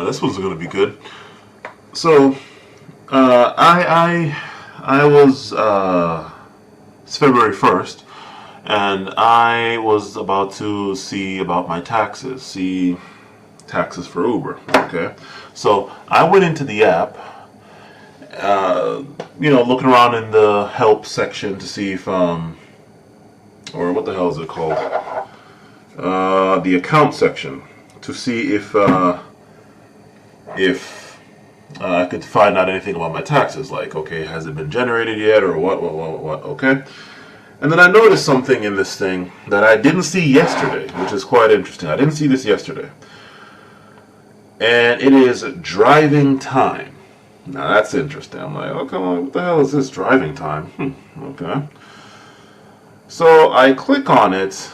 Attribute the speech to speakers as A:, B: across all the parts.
A: This one's going to be good. So, I was it's February 1st, and I was about to see about my taxes. See taxes for Uber. Okay, so I went into the app. Looking around in the help section to see if or what the hell is it called? The account section to see if I could find out anything about my taxes, like, okay, has it been generated yet, or what, okay? And then I noticed something in this thing that I didn't see yesterday, which is quite interesting. I didn't see this yesterday. And it is driving time. Now that's interesting. I'm like, okay, what the hell is this driving time? Okay. So I click on it,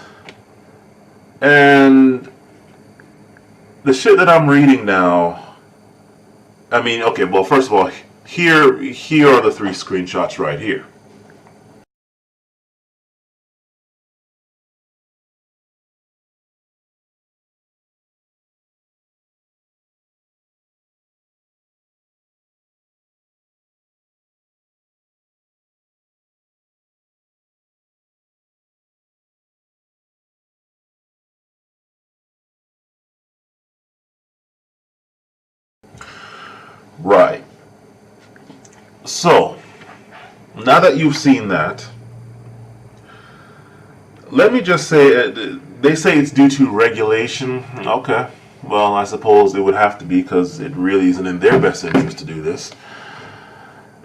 A: and the shit that I'm reading now, I mean, okay, well, first of all, here are the 3 screenshots right here. Right. So, now that you've seen that, let me just say, they say it's due to regulation. Okay. Well, I suppose it would have to be, because it really isn't in their best interest to do this.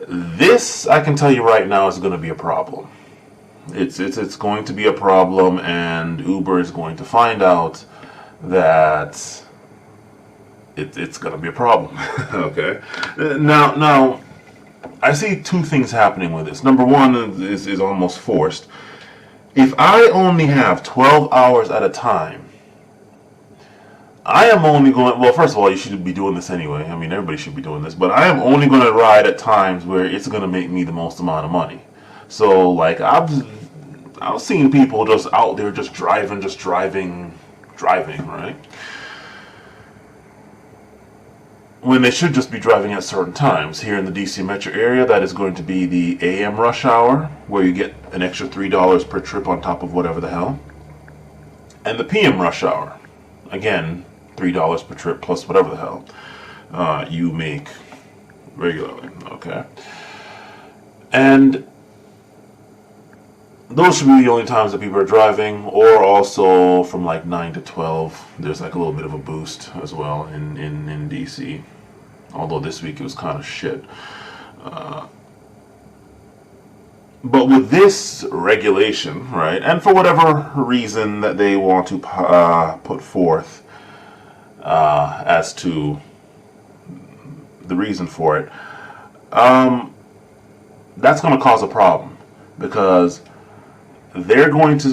A: This, I can tell you right now, is going to be a problem. It's going to be a problem, and Uber is going to find out that it's going to be a problem. Okay. Now, I see 2 things happening with this. Number one is almost forced. If I only have 12 hours at a time, I am only going, well, first of all, you should be doing this anyway. I mean, everybody should be doing this, but I am only going to ride at times where it's going to make me the most amount of money. So, like, I've seen people just out there just driving, right? When they should just be driving at certain times. Here in the DC metro area, that is going to be the AM rush hour, where you get an extra $3 per trip on top of whatever the hell. And the PM rush hour, again, $3 per trip plus whatever the hell you make regularly. Okay. And those should be the only times that people are driving, or also from like 9 to 12. There's like a little bit of a boost as well in DC. Although this week it was kind of shit. But with this regulation, right, and for whatever reason that they want to put forth as to the reason for it, that's going to cause a problem, because riders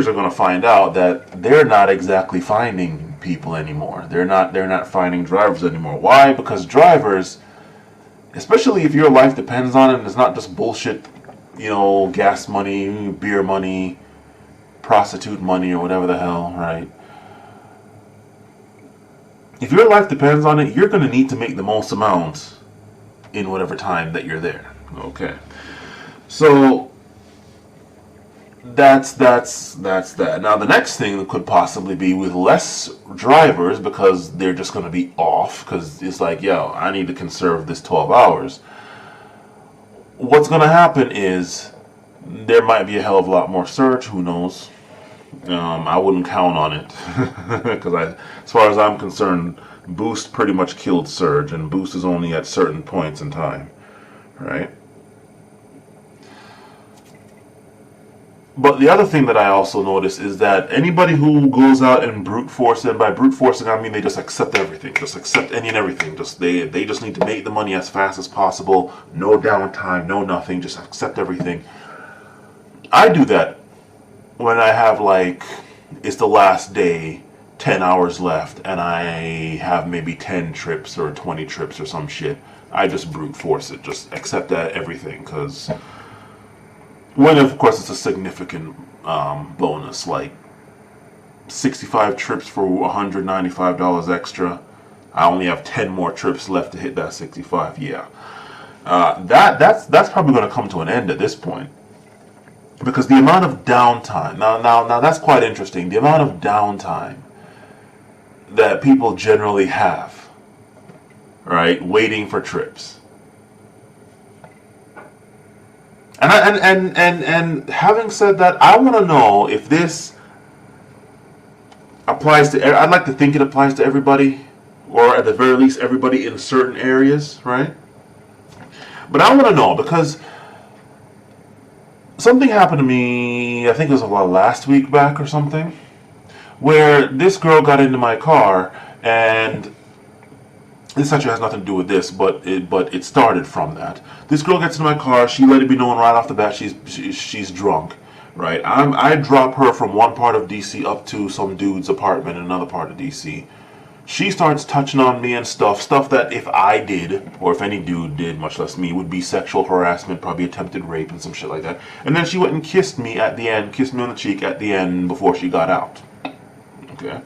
A: are going to find out that they're not exactly finding people anymore. They're not finding drivers anymore. Why? Because drivers, especially if your life depends on it, and it's not just bullshit, gas money, beer money, prostitute money, or whatever the hell, right? If your life depends on it, you're going to need to make the most amount in whatever time that you're there. Okay. So that's that. Now the next thing could possibly be with less drivers, because they're just going to be off, because it's like, yo, I need to conserve this 12 hours. What's going to happen is there might be a hell of a lot more surge. Who knows? I wouldn't count on it, because as far as I'm concerned, Boost pretty much killed surge, and Boost is only at certain points in time, right? But the other thing that I also notice is that anybody who goes out and brute force, and by brute forcing I mean they just accept everything, just accept any and everything. They just need to make the money as fast as possible, no downtime, no nothing, just accept everything. I do that when I have, like, it's the last day, 10 hours left, and I have maybe 10 trips or 20 trips or some shit. I just brute force it, just accept that everything, because when, of course, it's a significant bonus, like 65 trips for $195 extra. I only have 10 more trips left to hit that 65. Yeah, that's probably going to come to an end at this point, because the amount of downtime. Now that's quite interesting. The amount of downtime that people generally have, right, waiting for trips. And having said that, I want to know if this applies to. I'd like to think it applies to everybody, or at the very least, everybody in certain areas, right? But I want to know, because something happened to me. I think it was about last week back or something, where this girl got into my car, and this actually has nothing to do with this, but it started from that. This girl gets in my car. She let it be known right off the bat she's drunk, right? I drop her from one part of DC up to some dude's apartment in another part of DC. She starts touching on me and stuff that if I did, or if any dude did, much less me, would be sexual harassment, probably attempted rape and some shit like that. And then she went and kissed me at the end, kissed me on the cheek at the end before she got out. Okay,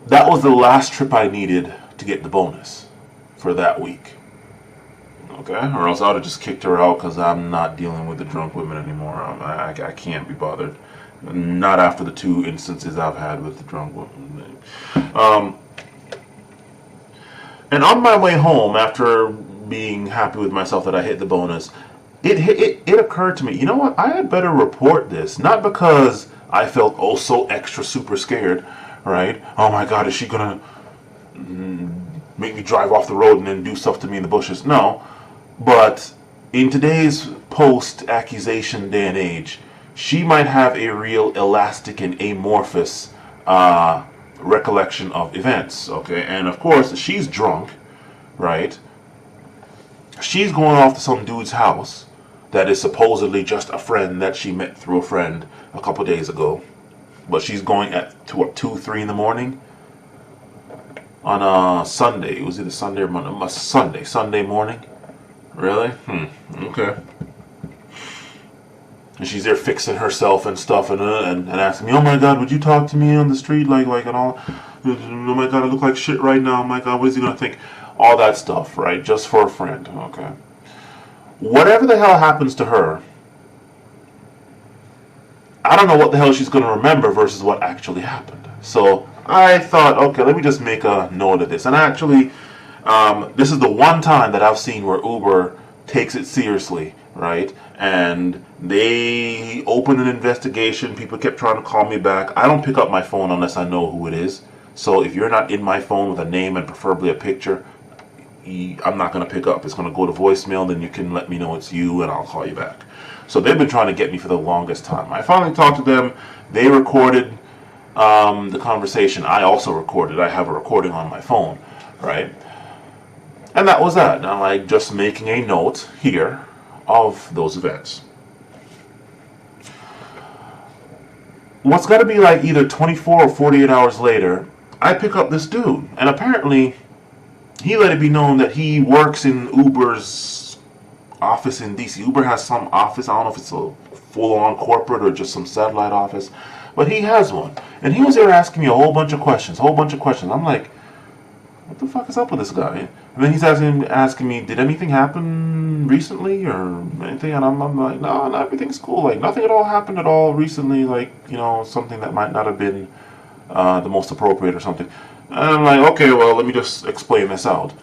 A: that was the last trip I needed to get the bonus for that week. Okay, or else I would have just kicked her out, because I'm not dealing with the drunk women anymore. I can't be bothered. Not after the 2 instances I've had with the drunk women. And on my way home, after being happy with myself that I hit the bonus, it occurred to me, you know what? I had better report this, not because I felt oh so extra super scared, right? Oh my God, is she gonna make me drive off the road and then do stuff to me in the bushes? No, but in today's post-accusation day and age, she might have a real elastic and amorphous recollection of events, okay? And of course, she's drunk, right? She's going off to some dude's house that is supposedly just a friend that she met through a friend a couple days ago. But she's going at 2, 3 in the morning on a Sunday. It was either Sunday or Monday. Sunday morning. Really? Okay. And she's there fixing herself and stuff, and asking me, "Oh my God, would you talk to me on the street like and all? Oh my God, I look like shit right now. Oh my God, what is he gonna think?" All that stuff, right? Just for a friend. Okay. Whatever the hell happens to her, I don't know what the hell she's gonna remember versus what actually happened. So I thought, okay, let me just make a note of this. And actually, this is the one time that I've seen where Uber takes it seriously, right? And they opened an investigation. People kept trying to call me back. I don't pick up my phone unless I know who it is. So if you're not in my phone with a name and preferably a picture, I'm not going to pick up. It's going to go to voicemail, then you can let me know it's you and I'll call you back. So they've been trying to get me for the longest time. I finally talked to them. They recorded the conversation. I also recorded. I have a recording on my phone, right? And that was that. I'm like just making a note here of those events. What's got to be like either 24 or 48 hours later, I pick up this dude. And apparently, he let it be known that he works in Uber's office in DC. Uber has some office. I don't know if it's a full-on corporate or just some satellite office. But he has one. And he was there asking me a whole bunch of questions. I'm like, what the fuck is up with this guy? And then he's asking me, did anything happen recently or anything? And I'm like, no, everything's cool. Like, nothing at all happened at all recently. Like, you know, something that might not have been the most appropriate or something. And I'm like, okay, well, let me just explain this out.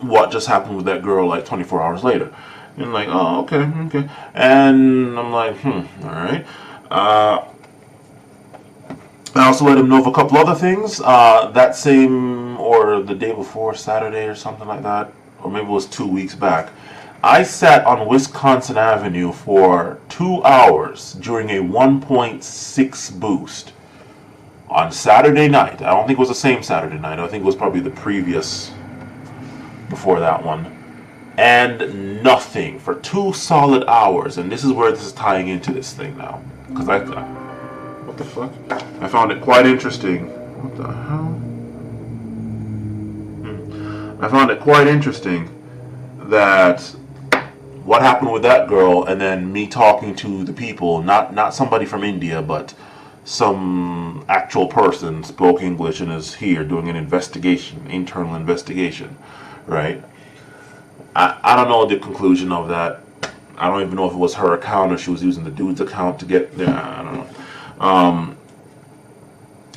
A: What just happened with that girl like 24 hours later? And I'm like, oh, okay. And I'm like, all right. I also let him know of a couple other things. That same, or the day before, Saturday or something like that, or maybe it was 2 weeks back, I sat on Wisconsin Avenue for 2 hours during a 1.6 boost on Saturday night. I don't think it was the same Saturday night. I think it was probably the previous, before that one. And nothing for 2 solid hours. And this is where this is tying into this thing now. Because what the fuck? I found it quite interesting. What the hell? I found it quite interesting that what happened with that girl, and then me talking to the people, not somebody from India, but some actual person spoke English and is here doing an investigation, internal investigation, right? I don't know the conclusion of that. I don't even know if it was her account or she was using the dude's account to get there. I don't know.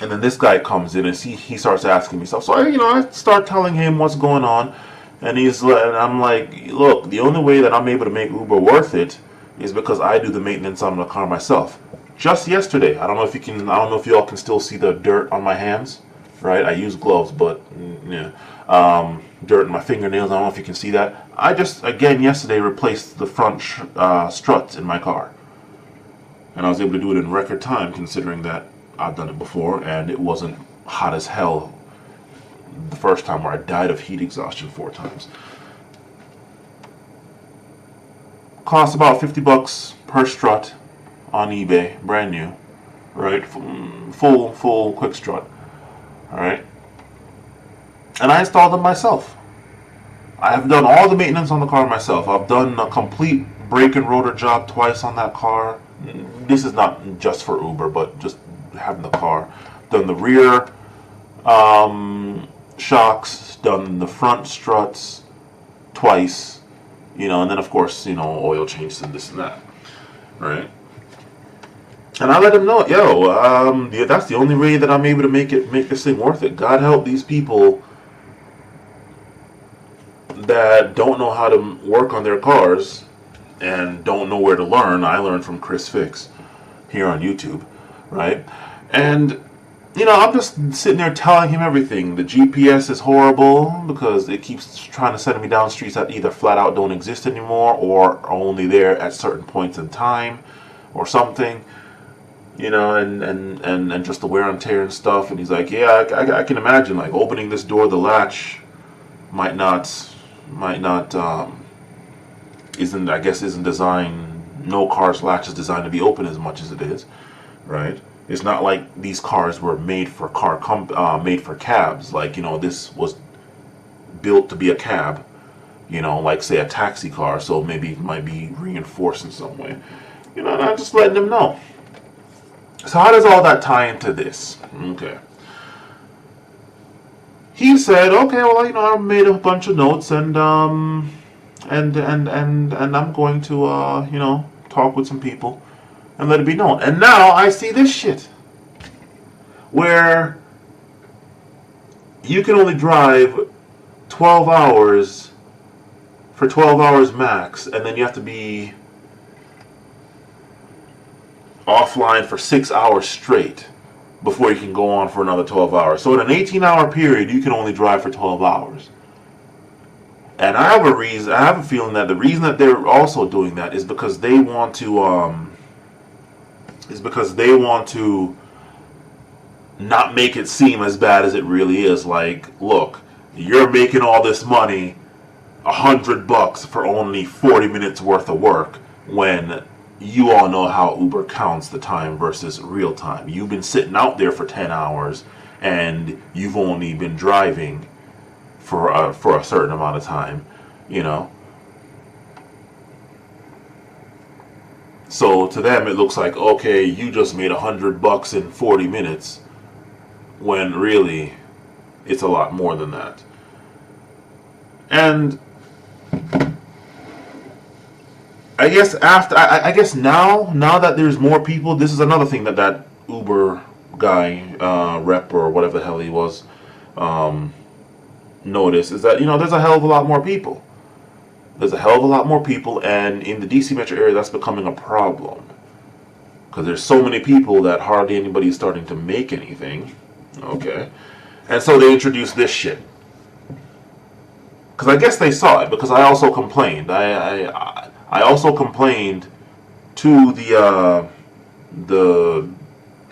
A: And then this guy comes in and he starts asking me stuff. So I start telling him what's going on, and I'm like, look, the only way that I'm able to make Uber worth it is because I do the maintenance on the car myself. Just yesterday, I don't know if y'all can still see the dirt on my hands, right? I use gloves, but yeah, dirt in my fingernails. I don't know if you can see that. I just again yesterday replaced the front struts in my car, and I was able to do it in record time, considering that I've done it before, and it wasn't hot as hell the first time where I died of heat exhaustion 4 times. Cost about $50 per strut on eBay, brand new, right? Full quick strut, all right? And I installed them myself. I have done all the maintenance on the car myself. I've done a complete brake and rotor job twice on that car. This is not just for Uber, but just having the car. Done the rear shocks, done the front struts twice, and then of course, oil changes and this and that, right? And I let him know, that's the only way that I'm able to make this thing worth it. God help these people that don't know how to work on their cars and don't know where to learn. I learned from Chris Fix here on YouTube, right? And I'm just sitting there telling him everything. The GPS is horrible because it keeps trying to send me down streets that either flat out don't exist anymore or are only there at certain points in time or something, and just the wear and tear and stuff. And he's like, yeah, I can imagine, like, opening this door, the latch might not isn't designed. No car's latch is designed to be open as much as it is, right? It's not like these cars were made for made for cabs. Like, this was built to be a cab, like say a taxi car. So maybe it might be reinforced in some way, and I'm just letting them know. So how does all that tie into this? Okay. He said, okay, well, I made a bunch of notes and I'm going to talk with some people and let it be known. And now I see this shit where you can only drive 12 hours for 12 hours max, and then you have to be offline for 6 hours straight before you can go on for another 12 hours. So in an 18-hour period, you can only drive for 12 hours. And I have a feeling that the reason that they're also doing that is because they want to not make it seem as bad as it really is. Like, look, you're making all this money, $100 for only 40 minutes worth of work, when you all know how Uber counts the time versus real time. You've been sitting out there for 10 hours and you've only been driving for a certain amount of time, So to them it looks like, okay, you just made $100 in 40 minutes, when really it's a lot more than that. And I guess now that there's more people, this is another thing that Uber guy, rep or whatever the hell he was, noticed, is that there's a hell of a lot more people. There's a hell of a lot more people, and in the DC metro area, that's becoming a problem because there's so many people that hardly anybody is starting to make anything. Okay, and so they introduced this shit. Because I guess they saw it, because I also complained. I also complained to the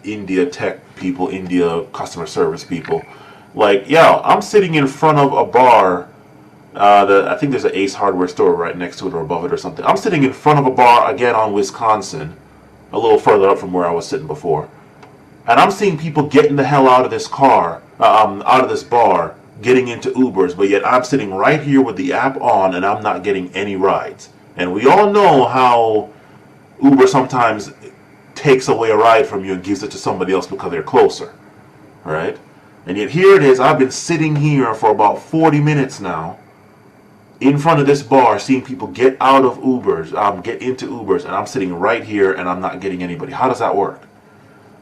A: India tech people, India customer service people. Like, yeah, I'm sitting in front of a bar. I think there's an Ace Hardware store right next to it or above it or something. I'm sitting in front of a bar again on Wisconsin, a little further up from where I was sitting before, and I'm seeing people getting the hell out of this car, out of this bar, getting into Ubers, but yet I'm sitting right here with the app on and I'm not getting any rides. And we all know how Uber sometimes takes away a ride from you and gives it to somebody else because they're closer, right? And yet here it is, I've been sitting here for about 40 minutes now in front of this bar seeing people get out of Ubers, get into Ubers, and I'm sitting right here and I'm not getting anybody. How does that work?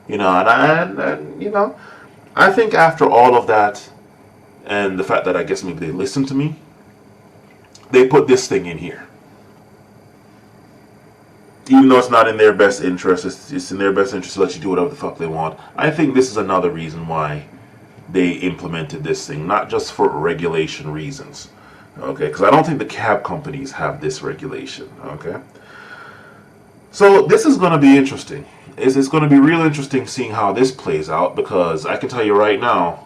A: You know, and you know, I think after all of that and the fact that I guess maybe they listened to me, they put this thing in here. Even though it's not in their best interest, it's in their best interest to let you do whatever the fuck they want. I think this is another reason why they implemented this thing, not just for regulation reasons, okay? Because I don't think the cab companies have this regulation, okay? So this is going to be interesting. It's going to be real interesting seeing how this plays out, because I can tell you right now,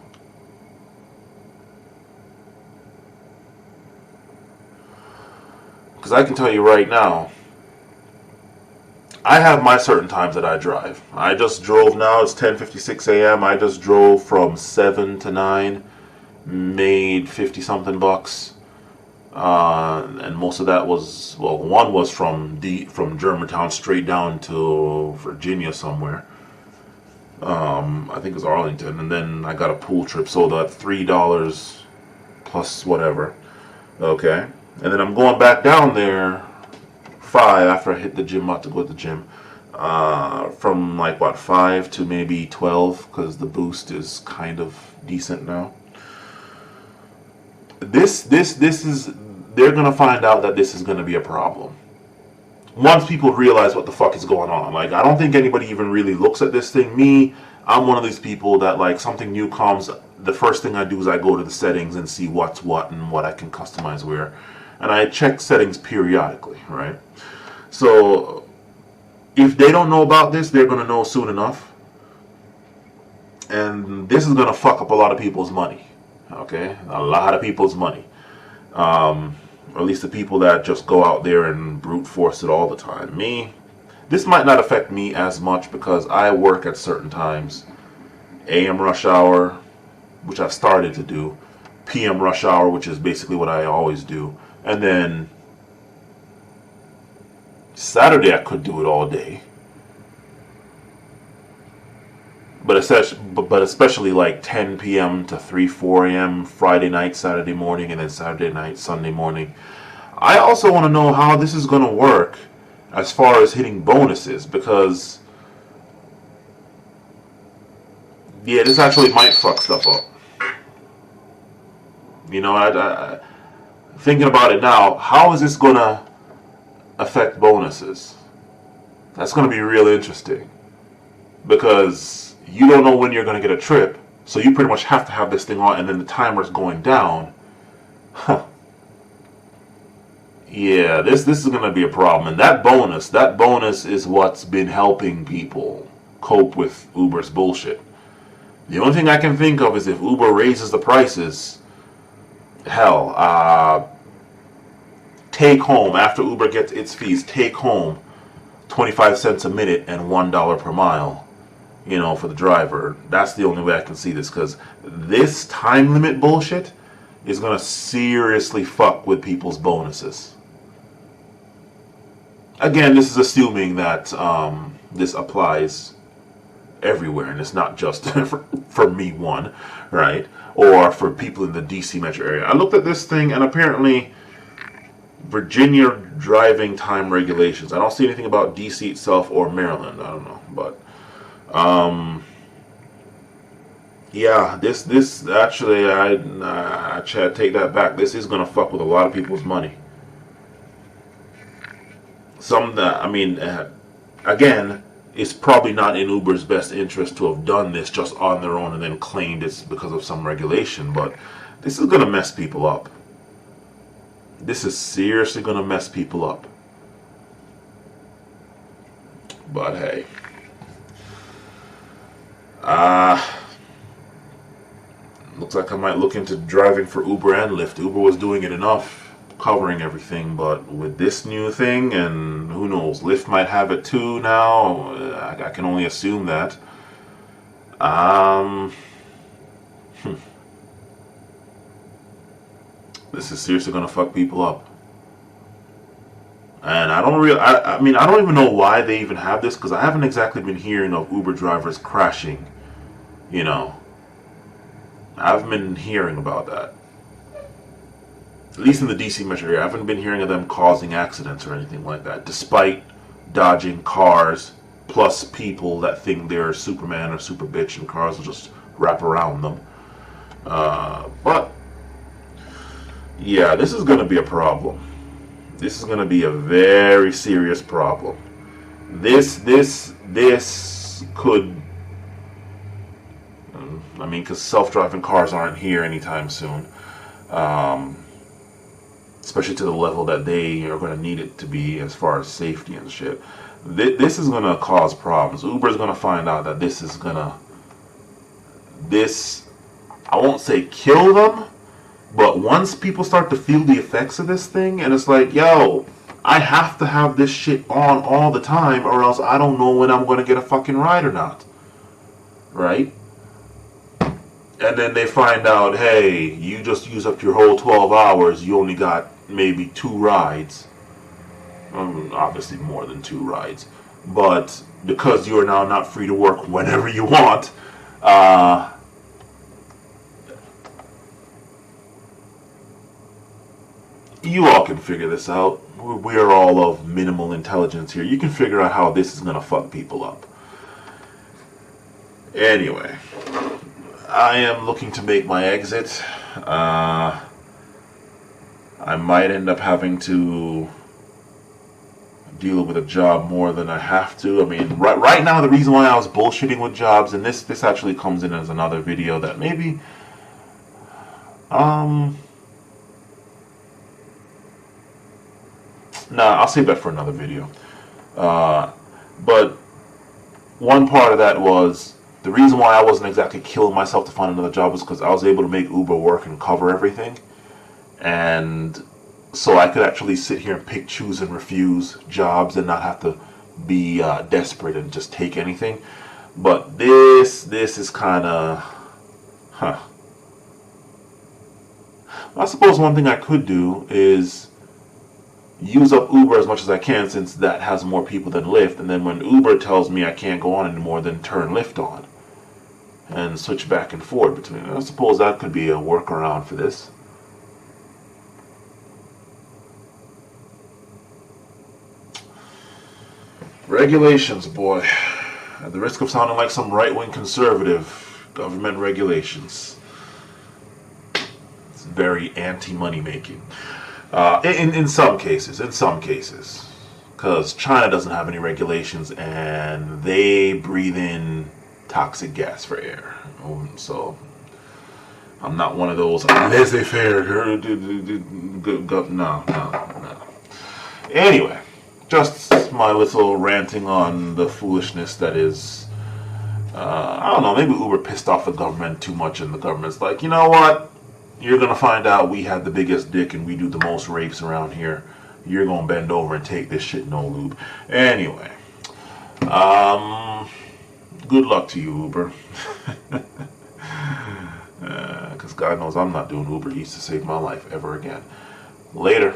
A: I have my certain times that I drive. I just drove now, it's 10:56 a.m. I just drove from 7 to 9, made 50 something bucks. And most of that was, well, one was from Germantown straight down to Virginia somewhere. I think it was Arlington, and then I got a pool trip, so that $3 plus whatever. Okay. And then I'm going back down there 5 after I hit the gym, about to go to the gym, from like what, 5 to maybe 12, because the boost is kind of decent now. This is, they're gonna find out that this is gonna be a problem once people realize what the fuck is going on. Like, I don't think anybody even really looks at this thing. Me, I'm one of these people that, like, something new comes, the first thing I do is I go to the settings and see what's what and what I can customize where. And I check settings periodically, right? So if they don't know about this, they're going to know soon enough. And this is going to fuck up a lot of people's money, okay? A lot of people's money. Or at least the people that just go out there and brute force it all the time. Me, this might not affect me as much because I work at certain times. AM rush hour, which I've started to do. PM rush hour, which is basically what I always do. And then Saturday I could do it all day. But especially like 10 p.m. to 4 a.m. Friday night, Saturday morning, and then Saturday night, Sunday morning. I also want to know how this is going to work as far as hitting bonuses, because yeah, this actually might fuck stuff up. You know, I thinking about it now, how is this going to affect bonuses? That's going to be real interesting, because you don't know when you're going to get a trip, so you pretty much have to have this thing on, and then the timer's going down. Huh. Yeah, this is going to be a problem. And that bonus is what's been helping people cope with Uber's bullshit. The only thing I can think of is if Uber raises the prices, hell, take home, after Uber gets its fees, take home 25 cents a minute and $1 per mile. You know, for the driver. That's the only way I can see this, because this time limit bullshit is going to seriously fuck with people's bonuses. Again, this is assuming that this applies everywhere, and it's not just for me one, right? Or for people in the DC metro area. I looked at this thing, and apparently Virginia driving time regulations. I don't see anything about DC itself or Maryland. I don't know, but yeah, this actually, I take that back. This is gonna fuck with a lot of people's money. Some that, I mean, again, it's probably not in Uber's best interest to have done this just on their own and then claimed it's because of some regulation, but this is gonna mess people up. This is seriously gonna mess people up. But hey. Looks like I might look into driving for Uber and Lyft. Uber was doing it enough, covering everything, but with this new thing, and who knows, Lyft might have it too now. I can only assume that. This is seriously gonna fuck people up. And I mean, I don't even know why they even have this, because I haven't exactly been hearing of Uber drivers crashing. You know, I haven't been hearing about that. At least in the DC metro area, I haven't been hearing of them causing accidents or anything like that, despite dodging cars plus people that think they're Superman or Super Bitch, and cars will just wrap around them. But yeah, this is going to be a problem. This is going to be a very serious problem. This could, I mean, because self-driving cars aren't here anytime soon. Especially to the level that they are going to need it to be as far as safety and shit. This is going to cause problems. Uber is going to find out that this is going to, I won't say kill them, but once people start to feel the effects of this thing, and it's like, yo, I have to have this shit on all the time, or else I don't know when I'm going to get a fucking ride or not. Right? And then they find out, hey, you just used up your whole 12 hours, you only got maybe 2 rides. Obviously more than 2 rides. But because you are now not free to work whenever you want, you all can figure this out. We are all of minimal intelligence here. You can figure out how this is going to fuck people up. Anyway, I am looking to make my exit. I might end up having to deal with a job more than I have to. I mean, right now, the reason why I was bullshitting with jobs, and this actually comes in as another video that maybe, nah, I'll save that for another video. But one part of that was, the reason why I wasn't exactly killing myself to find another job was because I was able to make Uber work and cover everything. And so I could actually sit here and pick, choose, and refuse jobs and not have to be desperate and just take anything. But this is kind of, I suppose one thing I could do is use up Uber as much as I can, since that has more people than Lyft. And then when Uber tells me I can't go on anymore, then turn Lyft on. And switch back and forth between. I suppose that could be a workaround for this. Regulations, boy. At the risk of sounding like some right-wing conservative, government regulations. It's very anti-money making. In some cases. Because China doesn't have any regulations, and they breathe in toxic gas for air. So I'm not one of those laissez-faire. No. Anyway, just my little ranting on the foolishness that is, I don't know, maybe Uber pissed off the government too much, and the government's like, you know what? You're going to find out we have the biggest dick and we do the most rapes around here. You're going to bend over and take this shit no lube. Anyway, good luck to you, Uber. Because God knows I'm not doing Uber Eats to save my life ever again. Later.